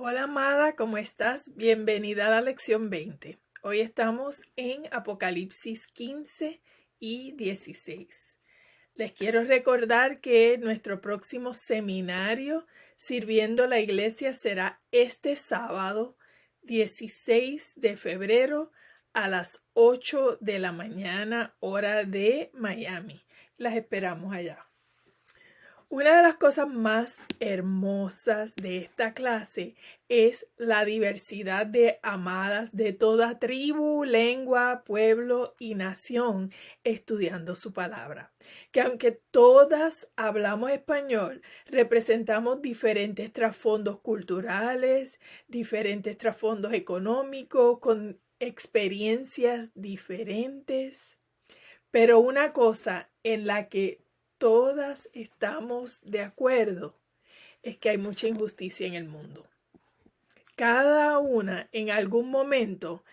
Hola amada, ¿cómo estás? Bienvenida a la lección 20. Hoy estamos en Apocalipsis 15 y 16. Les quiero recordar que nuestro próximo seminario Sirviendo la Iglesia será este sábado 16 de febrero a las 8 de la mañana, hora de Miami. Las esperamos allá. Una de las cosas más hermosas de esta clase es la diversidad de amadas de toda tribu, lengua, pueblo y nación estudiando su palabra. Que aunque todas hablamos español, representamos diferentes trasfondos culturales, diferentes trasfondos económicos, con experiencias diferentes. Pero una cosa en la que todas estamos de acuerdo es que hay mucha injusticia en el mundo. Cada una en algún momento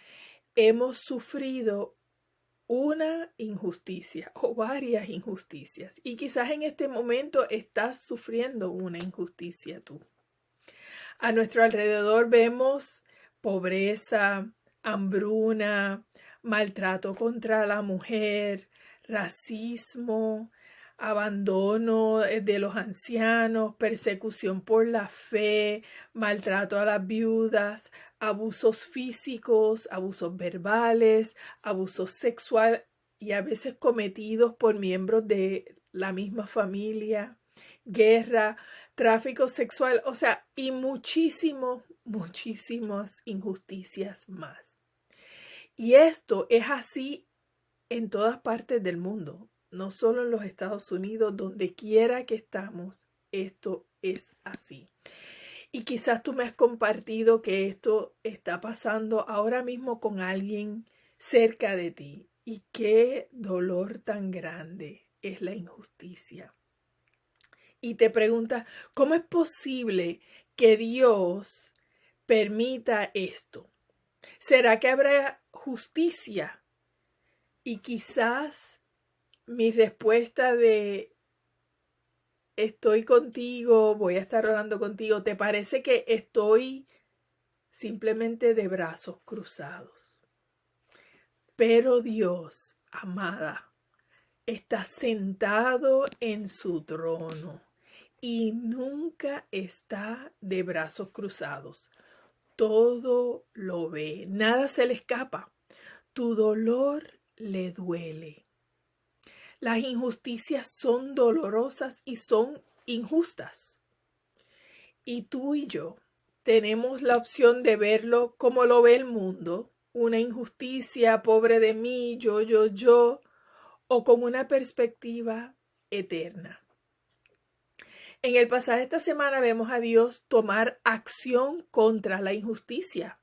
hemos sufrido una injusticia o varias injusticias y quizás en este momento estás sufriendo una injusticia tú. A nuestro alrededor vemos pobreza, hambruna, maltrato contra la mujer, racismo, abandono de los ancianos, persecución por la fe, maltrato a las viudas, abusos físicos, abusos verbales, abuso sexual y a veces cometidos por miembros de la misma familia, guerra, tráfico sexual, y muchísimas injusticias más. Y esto es así en todas partes del mundo, no solo en los Estados Unidos, donde quiera que estamos, esto es así. Y quizás tú me has compartido que esto está pasando ahora mismo con alguien cerca de ti. Y qué dolor tan grande es la injusticia. Y te preguntas, ¿cómo es posible que Dios permita esto? ¿Será que habrá justicia? Y quizás mi respuesta de estoy contigo, voy a estar orando contigo, ¿te parece que estoy simplemente de brazos cruzados? Pero Dios, amada, está sentado en su trono y nunca está de brazos cruzados. Todo lo ve, nada se le escapa. Tu dolor le duele. Las injusticias son dolorosas y son injustas. Y tú y yo tenemos la opción de verlo como lo ve el mundo, una injusticia, pobre de mí, yo, o con una perspectiva eterna. En el pasaje de esta semana vemos a Dios tomar acción contra la injusticia.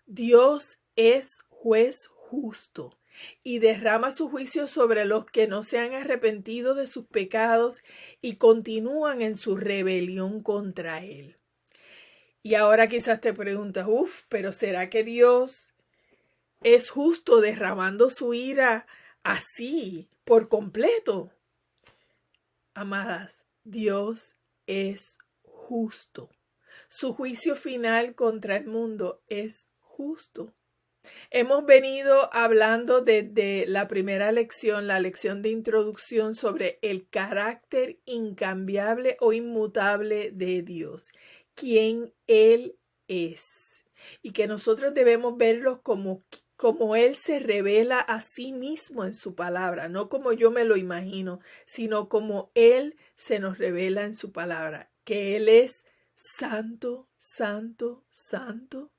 Dios es juez justo y derrama su juicio sobre los que no se han arrepentido de sus pecados y continúan en su rebelión contra Él. Y ahora quizás te preguntas, pero ¿será que Dios es justo derramando su ira así, por completo? Amadas, Dios es justo. Su juicio final contra el mundo es justo. Hemos venido hablando desde la primera lección, la lección de introducción sobre el carácter incambiable o inmutable de Dios, quien Él es, y que nosotros debemos verlo como Él se revela a sí mismo en su palabra, no como yo me lo imagino, sino como Él se nos revela en su palabra, que Él es santo, santo, santo.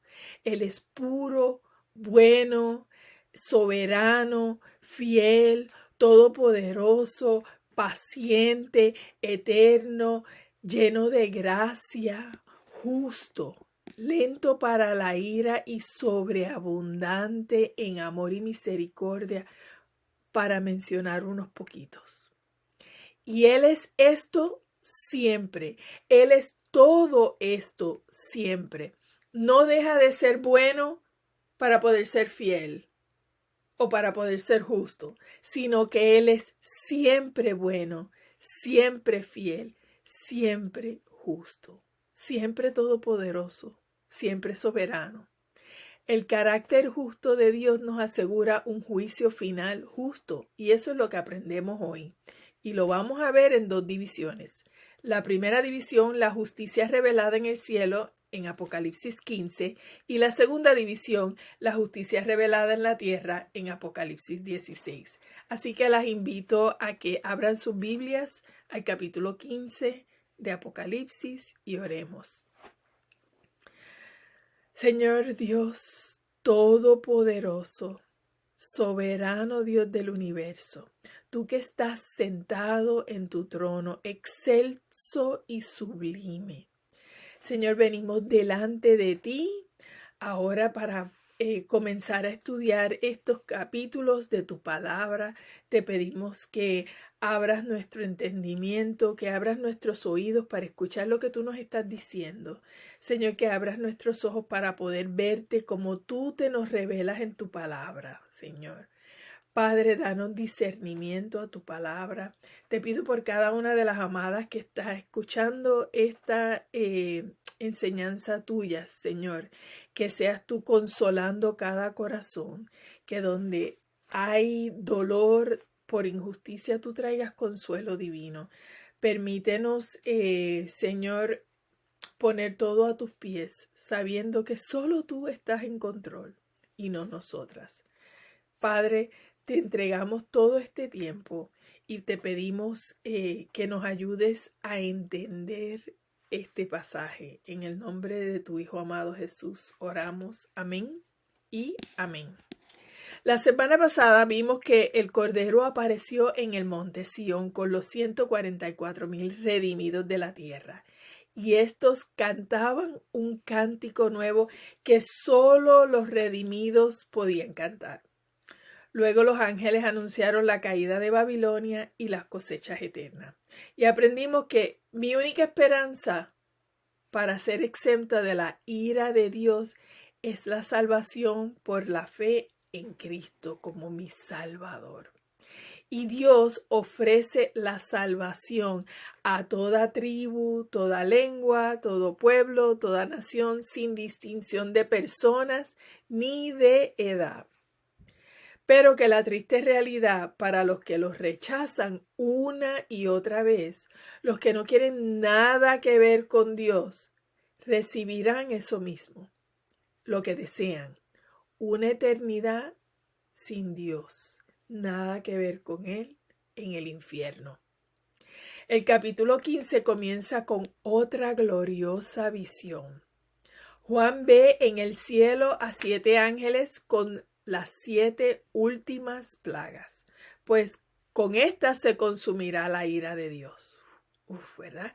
Él es puro, bueno, soberano, fiel, todopoderoso, paciente, eterno, lleno de gracia, justo, lento para la ira y sobreabundante en amor y misericordia, para mencionar unos poquitos. Y Él es esto siempre. Él es todo esto siempre. No deja de ser bueno para poder ser fiel o para poder ser justo, sino que Él es siempre bueno, siempre fiel, siempre justo, siempre todopoderoso, siempre soberano. El carácter justo de Dios nos asegura un juicio final justo, y eso es lo que aprendemos hoy. Y lo vamos a ver en dos divisiones. La primera división, la justicia revelada en el cielo, en Apocalipsis 15, y la segunda división, la justicia revelada en la tierra, en Apocalipsis 16. Así que las invito a que abran sus Biblias al capítulo 15 de Apocalipsis y oremos. Señor Dios todopoderoso, soberano Dios del universo, tú que estás sentado en tu trono, excelso y sublime. Señor, venimos delante de ti ahora para comenzar a estudiar estos capítulos de tu palabra. Te pedimos que abras nuestro entendimiento, que abras nuestros oídos para escuchar lo que tú nos estás diciendo. Señor, que abras nuestros ojos para poder verte como tú te nos revelas en tu palabra, Señor. Padre, danos discernimiento a tu palabra. Te pido por cada una de las amadas que está escuchando esta enseñanza tuya, Señor, que seas tú consolando cada corazón, que donde hay dolor por injusticia tú traigas consuelo divino. Permítenos, Señor, poner todo a tus pies, sabiendo que solo tú estás en control y no nosotras. Padre, te entregamos todo este tiempo y te pedimos que nos ayudes a entender este pasaje. En el nombre de tu Hijo amado Jesús oramos. Amén y amén. La semana pasada vimos que el Cordero apareció en el monte Sión con los 144,000 redimidos de la tierra. Y estos cantaban un cántico nuevo que solo los redimidos podían cantar. Luego los ángeles anunciaron la caída de Babilonia y las cosechas eternas. Y aprendimos que mi única esperanza para ser exenta de la ira de Dios es la salvación por la fe en Cristo como mi Salvador. Y Dios ofrece la salvación a toda tribu, toda lengua, todo pueblo, toda nación, sin distinción de personas ni de edad. Pero que la triste realidad para los que los rechazan una y otra vez, los que no quieren nada que ver con Dios, recibirán eso mismo, lo que desean, una eternidad sin Dios, nada que ver con Él en el infierno. El capítulo 15 comienza con otra gloriosa visión. Juan ve en el cielo a 7 ángeles con las 7 últimas plagas, pues con estas se consumirá la ira de Dios. ¿Verdad?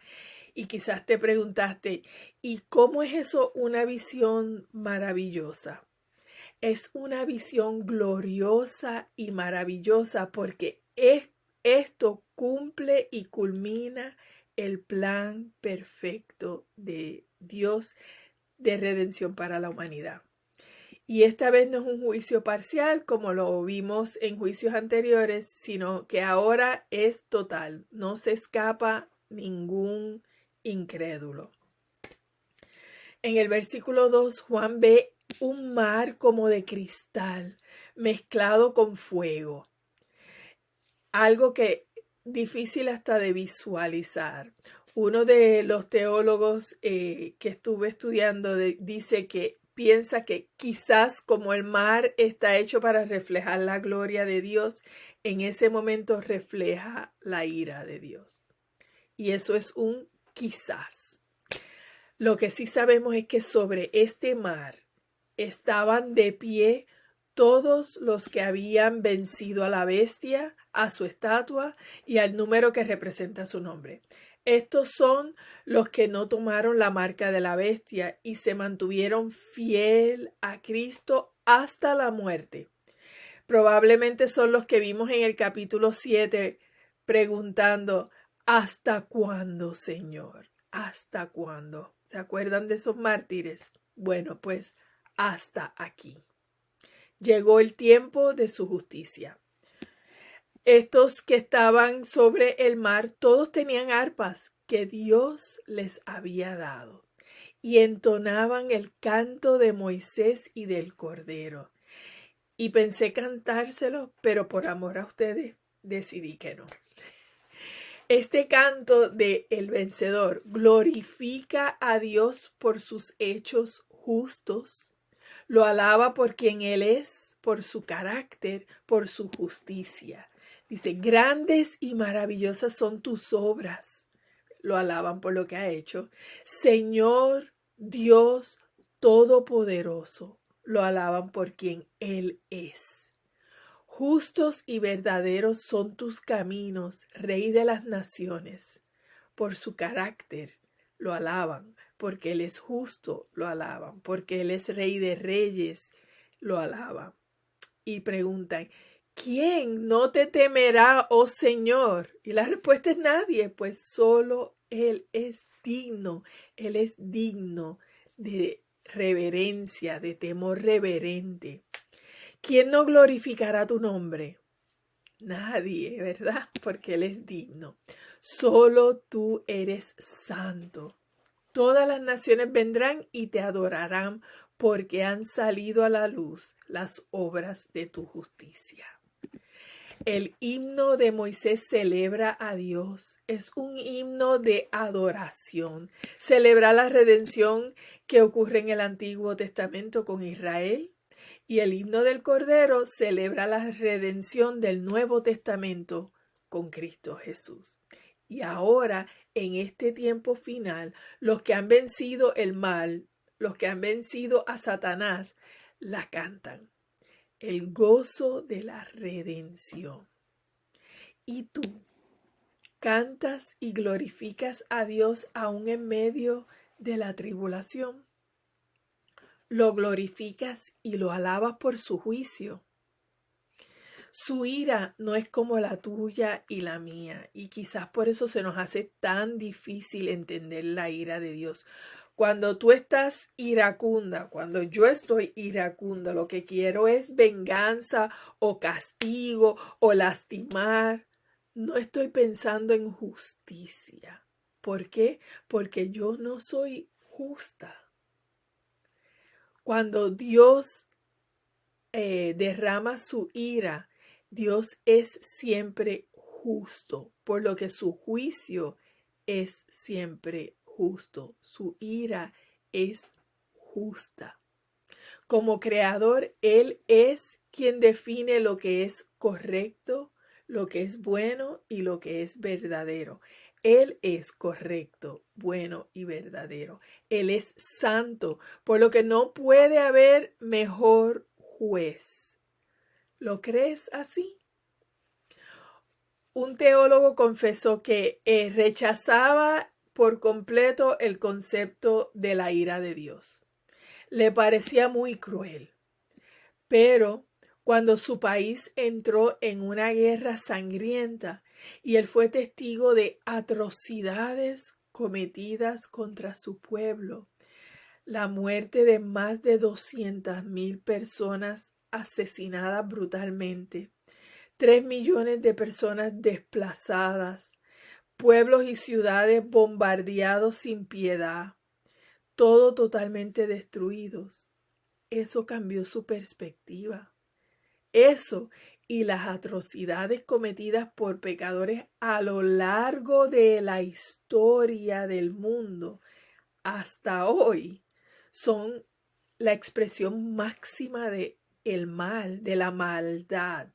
Y quizás te preguntaste, ¿y cómo es eso una visión maravillosa? Es una visión gloriosa y maravillosa porque esto cumple y culmina el plan perfecto de Dios de redención para la humanidad. Y esta vez no es un juicio parcial como lo vimos en juicios anteriores, sino que ahora es total. No se escapa ningún incrédulo. En el versículo 2, Juan ve un mar como de cristal mezclado con fuego. Algo que difícil hasta de visualizar. Uno de los teólogos que estuve estudiando dice que piensa que quizás como el mar está hecho para reflejar la gloria de Dios, en ese momento refleja la ira de Dios. Y eso es un quizás. Lo que sí sabemos es que sobre este mar estaban de pie todos los que habían vencido a la bestia, a su estatua y al número que representa su nombre. Estos son los que no tomaron la marca de la bestia y se mantuvieron fiel a Cristo hasta la muerte. Probablemente son los que vimos en el capítulo 7 preguntando, ¿hasta cuándo, Señor? ¿Hasta cuándo? ¿Se acuerdan de esos mártires? Bueno, pues hasta aquí. Llegó el tiempo de su justicia. Estos que estaban sobre el mar, todos tenían arpas que Dios les había dado. y entonaban el canto de Moisés y del Cordero. Y pensé cantárselo, pero por amor a ustedes decidí que no. Este canto de El Vencedor glorifica a Dios por sus hechos justos, lo alaba por quien Él es, por su carácter, por su justicia. Dice, grandes y maravillosas son tus obras. Lo alaban por lo que ha hecho. Señor Dios Todopoderoso, lo alaban por quien Él es. Justos y verdaderos son tus caminos, Rey de las naciones. Por su carácter lo alaban, porque Él es justo, lo alaban, porque Él es Rey de reyes, lo alaban. Y preguntan, ¿quién no te temerá, oh Señor? Y la respuesta es nadie, pues solo Él es digno de reverencia, de temor reverente. ¿Quién no glorificará tu nombre? Nadie, ¿verdad? Porque Él es digno. Solo tú eres santo. Todas las naciones vendrán y te adorarán porque han salido a la luz las obras de tu justicia. El himno de Moisés celebra a Dios. Es un himno de adoración. Celebra la redención que ocurre en el Antiguo Testamento con Israel. Y el himno del Cordero celebra la redención del Nuevo Testamento con Cristo Jesús. Y ahora, en este tiempo final, los que han vencido el mal, los que han vencido a Satanás, la cantan. El gozo de la redención. ¿Y tú cantas y glorificas a Dios aún en medio de la tribulación? Lo glorificas y lo alabas por su juicio. Su ira no es como la tuya y la mía, y quizás por eso se nos hace tan difícil entender la ira de Dios. Cuando tú estás iracunda, cuando yo estoy iracunda, lo que quiero es venganza o castigo o lastimar. No estoy pensando en justicia. ¿Por qué? Porque yo no soy justa. Cuando Dios derrama su ira, Dios es siempre justo, por lo que su juicio es siempre justo. Su ira es justa. Como creador, Él es quien define lo que es correcto, lo que es bueno y lo que es verdadero. Él es correcto, bueno y verdadero. Él es santo, por lo que no puede haber mejor juez. ¿Lo crees así? Un teólogo confesó que rechazaba por completo el concepto de la ira de Dios. Le parecía muy cruel. Pero cuando su país entró en una guerra sangrienta y él fue testigo de atrocidades cometidas contra su pueblo, la muerte de más de 200,000 personas asesinadas brutalmente, 3 millones de personas desplazadas, pueblos y ciudades bombardeados sin piedad, todo totalmente destruidos. Eso cambió su perspectiva. Eso y las atrocidades cometidas por pecadores a lo largo de la historia del mundo hasta hoy son la expresión máxima de el mal, de la maldad.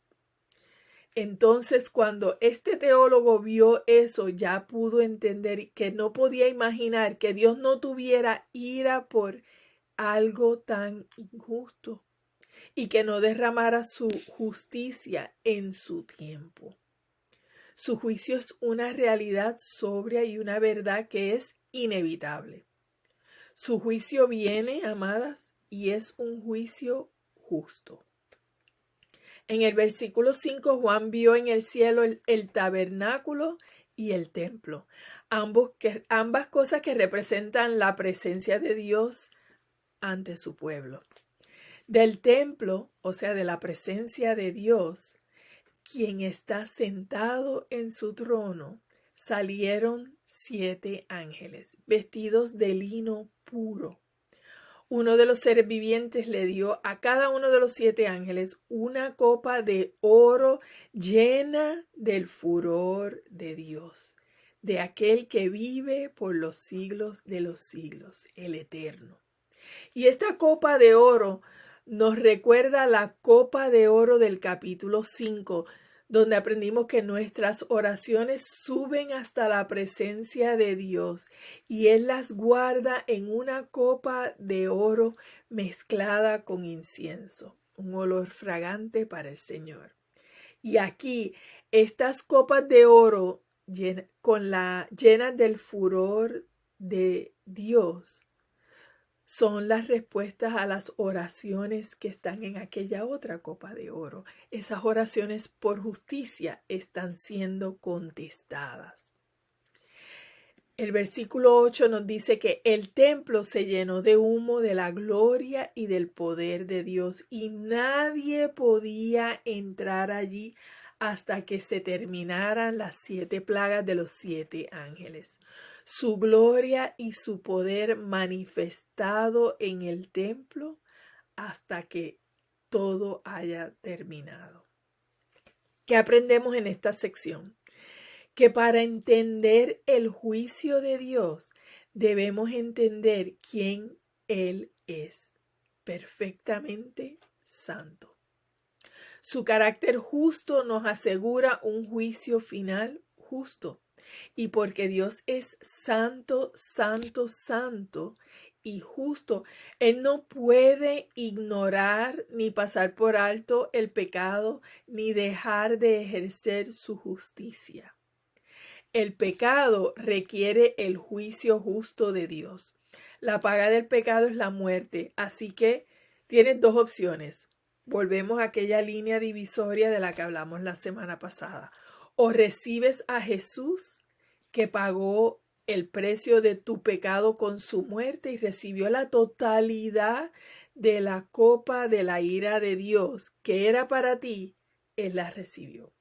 Entonces, cuando este teólogo vio eso, ya pudo entender que no podía imaginar que Dios no tuviera ira por algo tan injusto y que no derramara su justicia en su tiempo. Su juicio es una realidad sobria y una verdad que es inevitable. Su juicio viene, amadas, y es un juicio justo. En el versículo 5, Juan vio en el cielo el tabernáculo y el templo, ambas cosas que representan la presencia de Dios ante su pueblo. Del templo, o sea, de la presencia de Dios, quien está sentado en su trono, salieron 7 ángeles, vestidos de lino puro. Uno de los seres vivientes le dio a cada uno de los 7 ángeles una copa de oro llena del furor de Dios, de aquel que vive por los siglos de los siglos, el Eterno. Y esta copa de oro nos recuerda la copa de oro del capítulo 5, donde aprendimos que nuestras oraciones suben hasta la presencia de Dios y Él las guarda en una copa de oro mezclada con incienso, un olor fragante para el Señor. Y aquí, estas copas de oro llenas del furor de Dios son las respuestas a las oraciones que están en aquella otra copa de oro. Esas oraciones por justicia están siendo contestadas. El versículo 8 nos dice que el templo se llenó de humo de la gloria y del poder de Dios y nadie podía entrar allí hasta que se terminaran las 7 plagas de los 7 ángeles. Su gloria y su poder manifestado en el templo hasta que todo haya terminado. ¿Qué aprendemos en esta sección? Que para entender el juicio de Dios debemos entender quién Él es, perfectamente santo. Su carácter justo nos asegura un juicio final justo. Y porque Dios es santo, santo, santo y justo, Él no puede ignorar ni pasar por alto el pecado, ni dejar de ejercer su justicia. El pecado requiere el juicio justo de Dios. La paga del pecado es la muerte, así que tienes 2 opciones. Volvemos a aquella línea divisoria de la que hablamos la semana pasada. O recibes a Jesús, que pagó el precio de tu pecado con su muerte y recibió la totalidad de la copa de la ira de Dios, que era para ti, Él la recibió.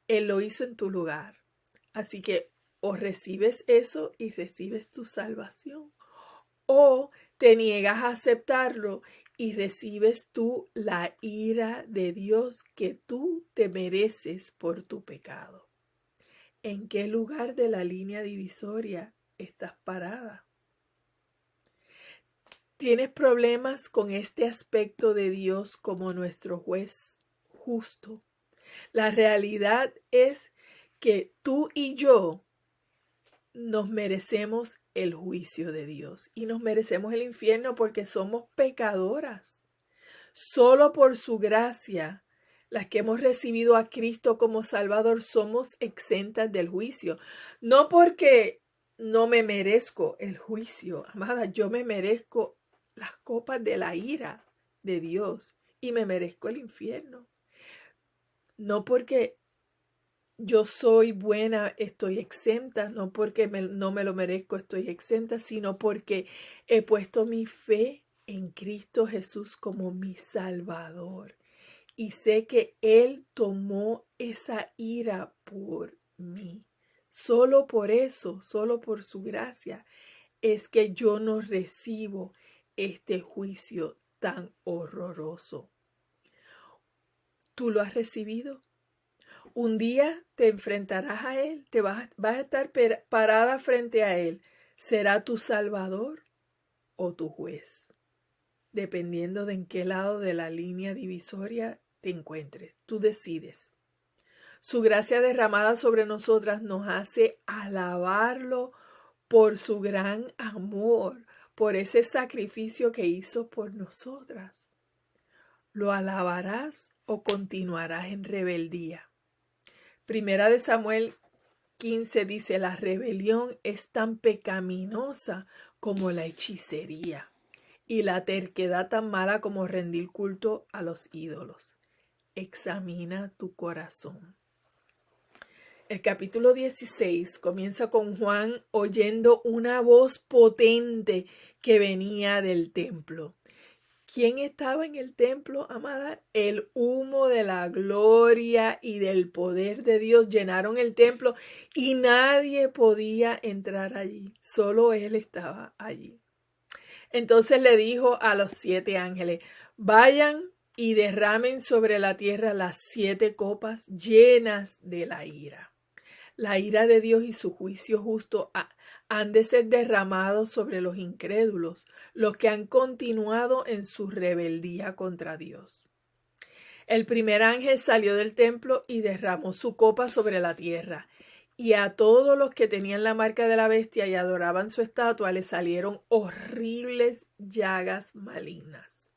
Él lo hizo en tu lugar. Así que o recibes eso y recibes tu salvación, o te niegas a aceptarlo y recibes tú la ira de Dios que tú te mereces por tu pecado. ¿En qué lugar de la línea divisoria estás parada? ¿Tienes problemas con este aspecto de Dios como nuestro juez justo? La realidad es que tú y yo nos merecemos el juicio de Dios y nos merecemos el infierno porque somos pecadoras. Solo por su gracia, las que hemos recibido a Cristo como Salvador, somos exentas del juicio. No porque no me merezco el juicio, amada, yo me merezco las copas de la ira de Dios y me merezco el infierno. No porque yo soy buena, estoy exenta, no porque no me lo merezco, estoy exenta, sino porque he puesto mi fe en Cristo Jesús como mi Salvador. Y sé que Él tomó esa ira por mí. Solo por eso, solo por su gracia, es que yo no recibo este juicio tan horroroso. ¿Tú lo has recibido? Un día te enfrentarás a Él, vas a estar parada frente a Él. ¿Será tu Salvador o tu juez? Dependiendo de en qué lado de la línea divisoria te encuentres. Tú decides. Su gracia derramada sobre nosotras nos hace alabarlo por su gran amor, por ese sacrificio que hizo por nosotras. ¿Lo alabarás o continuarás en rebeldía? Primera de Samuel 15 dice, la rebelión es tan pecaminosa como la hechicería y la terquedad tan mala como rendir culto a los ídolos. Examina tu corazón. El capítulo 16 comienza con Juan oyendo una voz potente que venía del templo. ¿Quién estaba en el templo, amada? El humo de la gloria y del poder de Dios llenaron el templo y nadie podía entrar allí. Solo Él estaba allí. Entonces le dijo a los 7 ángeles, vayan y derramen sobre la tierra las 7 copas llenas de la ira. La ira de Dios y su juicio justo han de ser derramados sobre los incrédulos, los que han continuado en su rebeldía contra Dios. El primer ángel salió del templo y derramó su copa sobre la tierra, y a todos los que tenían la marca de la bestia y adoraban su estatua les salieron horribles llagas malignas.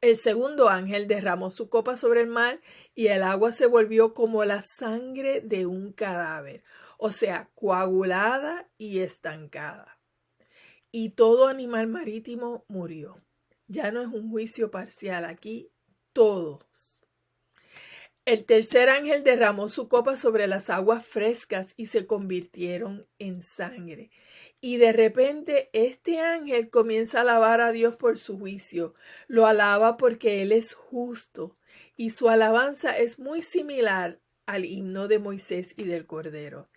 El segundo ángel derramó su copa sobre el mar y el agua se volvió como la sangre de un cadáver, o sea, coagulada y estancada. Y todo animal marítimo murió. Ya no es un juicio parcial, aquí todos. El tercer ángel derramó su copa sobre las aguas frescas y se convirtieron en sangre. Y de repente este ángel comienza a alabar a Dios por su juicio. Lo alaba porque Él es justo y su alabanza es muy similar al himno de Moisés y del Cordero.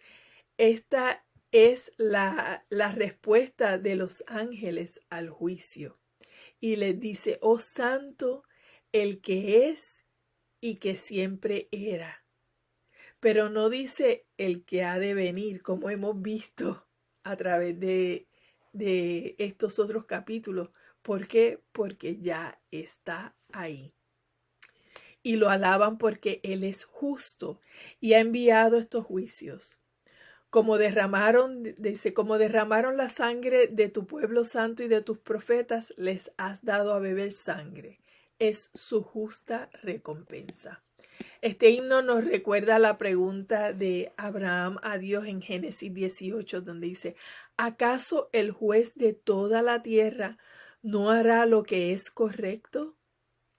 Esta es la respuesta de los ángeles al juicio. Y les dice, oh santo, el que es y que siempre era. Pero no dice el que ha de venir, como hemos visto a través de estos otros capítulos. ¿Por qué? Porque ya está ahí. Y lo alaban porque Él es justo y ha enviado estos juicios. Como derramaron la sangre de tu pueblo santo y de tus profetas, les has dado a beber sangre. Es su justa recompensa. Este himno nos recuerda la pregunta de Abraham a Dios en Génesis 18, donde dice, ¿acaso el juez de toda la tierra no hará lo que es correcto?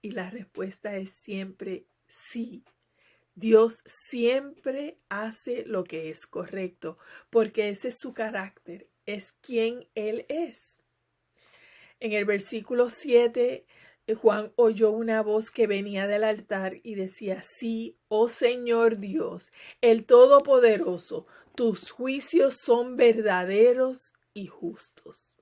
Y la respuesta es siempre sí. Dios siempre hace lo que es correcto, porque ese es su carácter, es quien Él es. En el versículo 7, Juan oyó una voz que venía del altar y decía, sí, oh Señor Dios, el Todopoderoso, tus juicios son verdaderos y justos.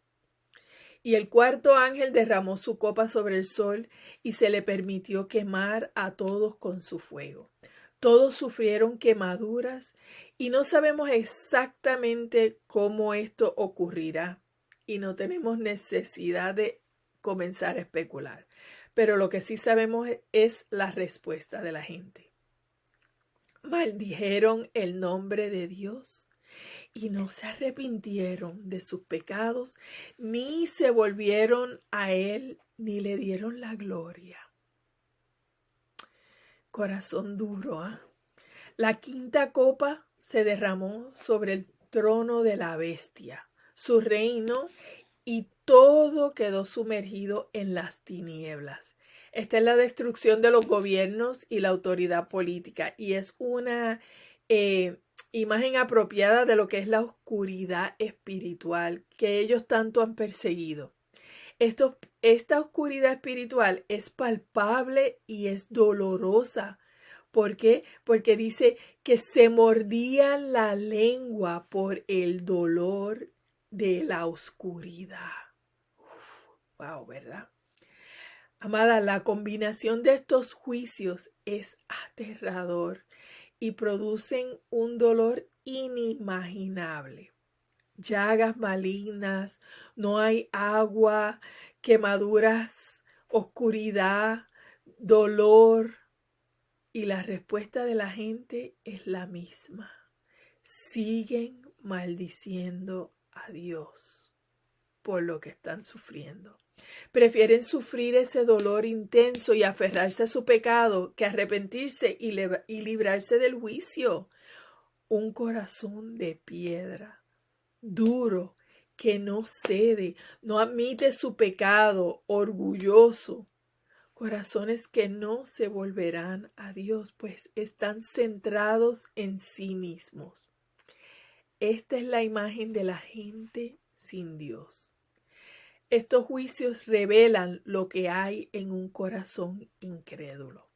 Y el cuarto ángel derramó su copa sobre el sol y se le permitió quemar a todos con su fuego. Todos sufrieron quemaduras y no sabemos exactamente cómo esto ocurrirá y no tenemos necesidad de comenzar a especular. Pero lo que sí sabemos es la respuesta de la gente. Maldijeron el nombre de Dios y no se arrepintieron de sus pecados, ni se volvieron a Él, ni le dieron la gloria. Corazón duro, ¿eh? La quinta copa se derramó sobre el trono de la bestia, su reino, y todo quedó sumergido en las tinieblas. Esta es la destrucción de los gobiernos y la autoridad política, y es una imagen apropiada de lo que es la oscuridad espiritual que ellos tanto han perseguido. Esta oscuridad espiritual es palpable y es dolorosa. ¿Por qué? Porque dice que se mordían la lengua por el dolor de la oscuridad. Wow, ¿verdad? Amada, la combinación de estos juicios es aterrador y producen un dolor inimaginable. Llagas malignas, no hay agua, quemaduras, oscuridad, dolor. Y la respuesta de la gente es la misma. Siguen maldiciendo a Dios por lo que están sufriendo. Prefieren sufrir ese dolor intenso y aferrarse a su pecado que arrepentirse y librarse del juicio. Un corazón de piedra, duro, que no cede, no admite su pecado, orgulloso. Corazones que no se volverán a Dios, pues están centrados en sí mismos. Esta es la imagen de la gente sin Dios. Estos juicios revelan lo que hay en un corazón incrédulo.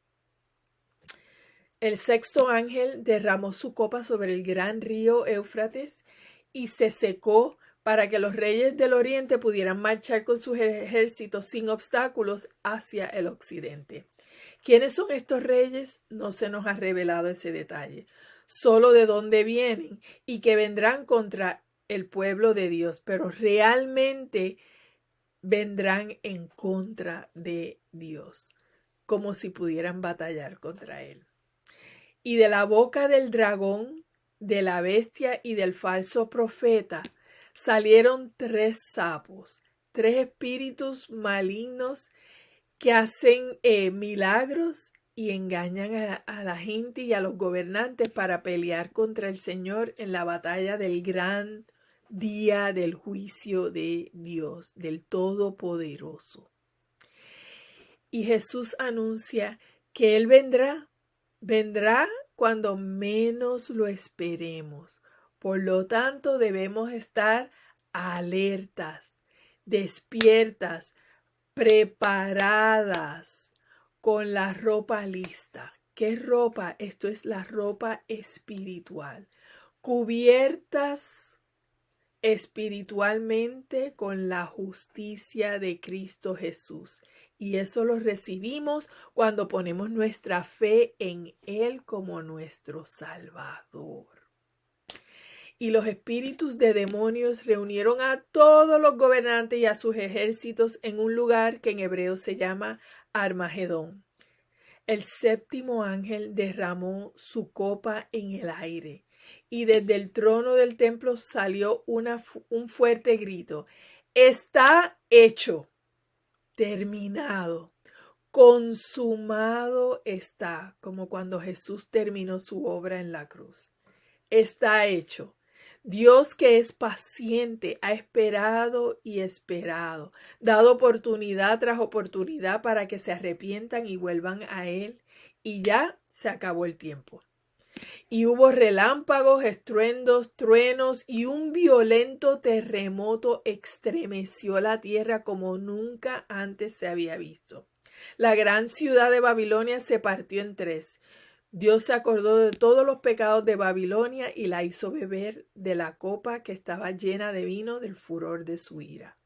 El sexto ángel derramó su copa sobre el gran río Éufrates y se secó para que los reyes del oriente pudieran marchar con sus ejércitos sin obstáculos hacia el occidente. ¿Quiénes son estos reyes? No se nos ha revelado ese detalle. Solo de dónde vienen y que vendrán contra el pueblo de Dios, pero realmente vendrán en contra de Dios, como si pudieran batallar contra él. Y de la boca del dragón, de la bestia y del falso profeta salieron 3 sapos, 3 espíritus malignos que hacen milagros y engañan a la gente y a los gobernantes para pelear contra el Señor en la batalla del gran día del juicio de Dios, del Todopoderoso. Y Jesús anuncia que Él vendrá cuando menos lo esperemos. Por lo tanto, debemos estar alertas, despiertas, preparadas, con la ropa lista. ¿Qué ropa? Esto es la ropa espiritual. Cubiertas espiritualmente con la justicia de Cristo Jesús. Y eso lo recibimos cuando ponemos nuestra fe en Él como nuestro Salvador. Y los espíritus de demonios reunieron a todos los gobernantes y a sus ejércitos en un lugar que en hebreo se llama Armagedón. El séptimo ángel derramó su copa en el aire, y desde el trono del templo salió un fuerte grito: «Está hecho, terminado, consumado está», como cuando Jesús terminó su obra en la cruz. Está hecho. Dios, que es paciente, ha esperado y esperado, dado oportunidad tras oportunidad para que se arrepientan y vuelvan a Él, y ya se acabó el tiempo. Y hubo relámpagos, estruendos, truenos, y un violento terremoto estremeció la tierra como nunca antes se había visto. La gran ciudad de Babilonia se partió en 3. Dios se acordó de todos los pecados de Babilonia y la hizo beber de la copa que estaba llena de vino del furor de su ira.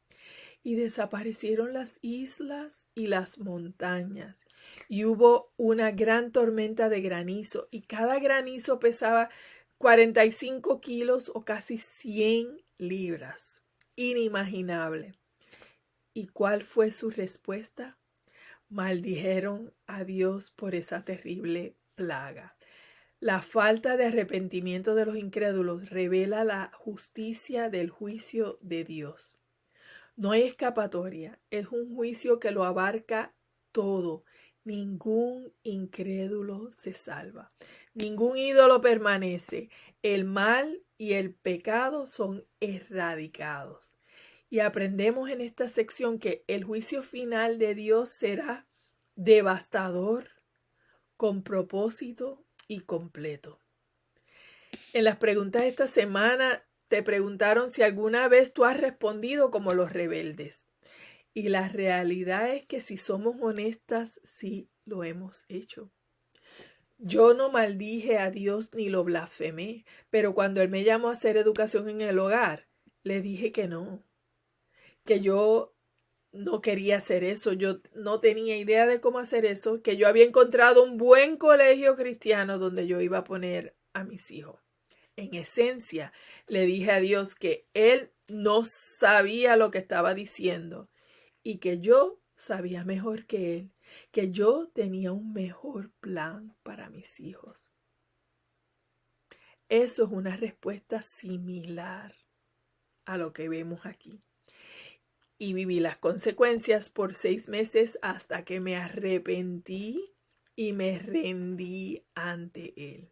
Y desaparecieron las islas y las montañas, y hubo una gran tormenta de granizo, y cada granizo pesaba 45 kilos o casi 100 libras. Inimaginable. ¿Y cuál fue su respuesta? Maldijeron a Dios por esa terrible plaga. La falta de arrepentimiento de los incrédulos revela la justicia del juicio de Dios. No hay escapatoria, es un juicio que lo abarca todo. Ningún incrédulo se salva, ningún ídolo permanece. El mal y el pecado son erradicados. Y aprendemos en esta sección que el juicio final de Dios será devastador, con propósito y completo. En las preguntas de esta semana te preguntaron si alguna vez tú has respondido como los rebeldes. Y la realidad es que si somos honestas, sí lo hemos hecho. Yo no maldije a Dios ni lo blasfemé, pero cuando Él me llamó a hacer educación en el hogar, le dije que no, que yo no quería hacer eso, yo no tenía idea de cómo hacer eso, que yo había encontrado un buen colegio cristiano donde yo iba a poner a mis hijos. En esencia, le dije a Dios que Él no sabía lo que estaba diciendo y que yo sabía mejor que Él, que yo tenía un mejor plan para mis hijos. Eso es una respuesta similar a lo que vemos aquí. Y viví las consecuencias por 6 meses hasta que me arrepentí y me rendí ante Él.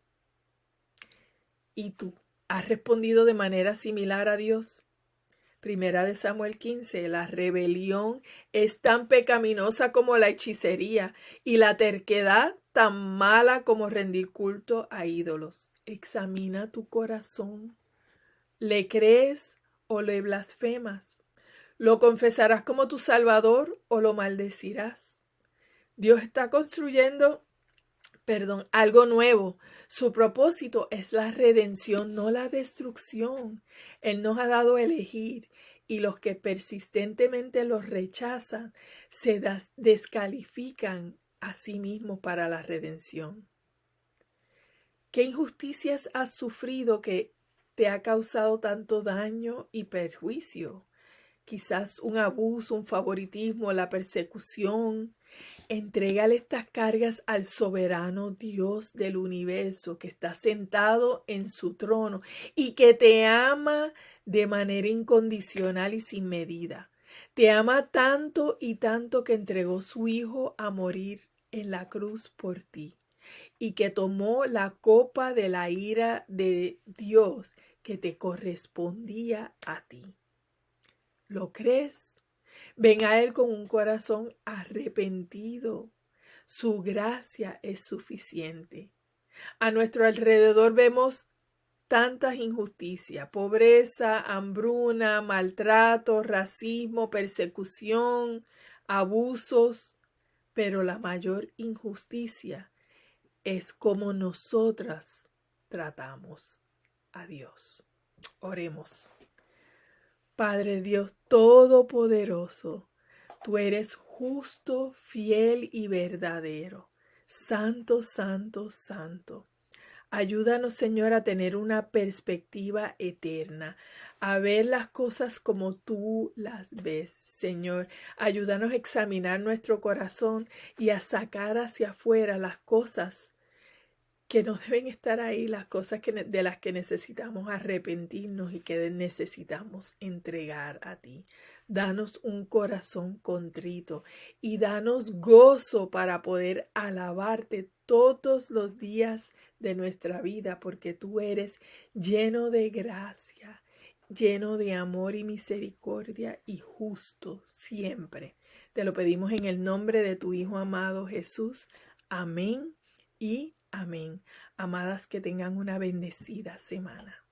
¿Y tú has respondido de manera similar a Dios? Primera de Samuel 15, la rebelión es tan pecaminosa como la hechicería y la terquedad tan mala como rendir culto a ídolos. Examina tu corazón. ¿Le crees o le blasfemas? ¿Lo confesarás como tu Salvador o lo maldecirás? Dios está construyendo, algo nuevo. Su propósito es la redención, no la destrucción. Él nos ha dado a elegir y los que persistentemente los rechazan se descalifican a sí mismos para la redención. ¿Qué injusticias has sufrido que te ha causado tanto daño y perjuicio? Quizás un abuso, un favoritismo, la persecución. Entrégale estas cargas al soberano Dios del universo que está sentado en su trono y que te ama de manera incondicional y sin medida. Te ama tanto y tanto que entregó su Hijo a morir en la cruz por ti y que tomó la copa de la ira de Dios que te correspondía a ti. ¿Lo crees? Ven a Él con un corazón arrepentido. Su gracia es suficiente. A nuestro alrededor vemos tantas injusticias, pobreza, hambruna, maltrato, racismo, persecución, abusos, pero la mayor injusticia es como nosotras tratamos a Dios. Oremos. Padre Dios Todopoderoso, tú eres justo, fiel y verdadero. Santo, santo, santo. Ayúdanos, Señor, a tener una perspectiva eterna, a ver las cosas como tú las ves, Señor. Ayúdanos a examinar nuestro corazón y a sacar hacia afuera las cosas que no deben estar ahí, las cosas de las que necesitamos arrepentirnos y que necesitamos entregar a ti. Danos un corazón contrito y danos gozo para poder alabarte todos los días de nuestra vida, porque tú eres lleno de gracia, lleno de amor y misericordia y justo siempre. Te lo pedimos en el nombre de tu Hijo amado Jesús. Amén y amén. Amadas, que tengan una bendecida semana.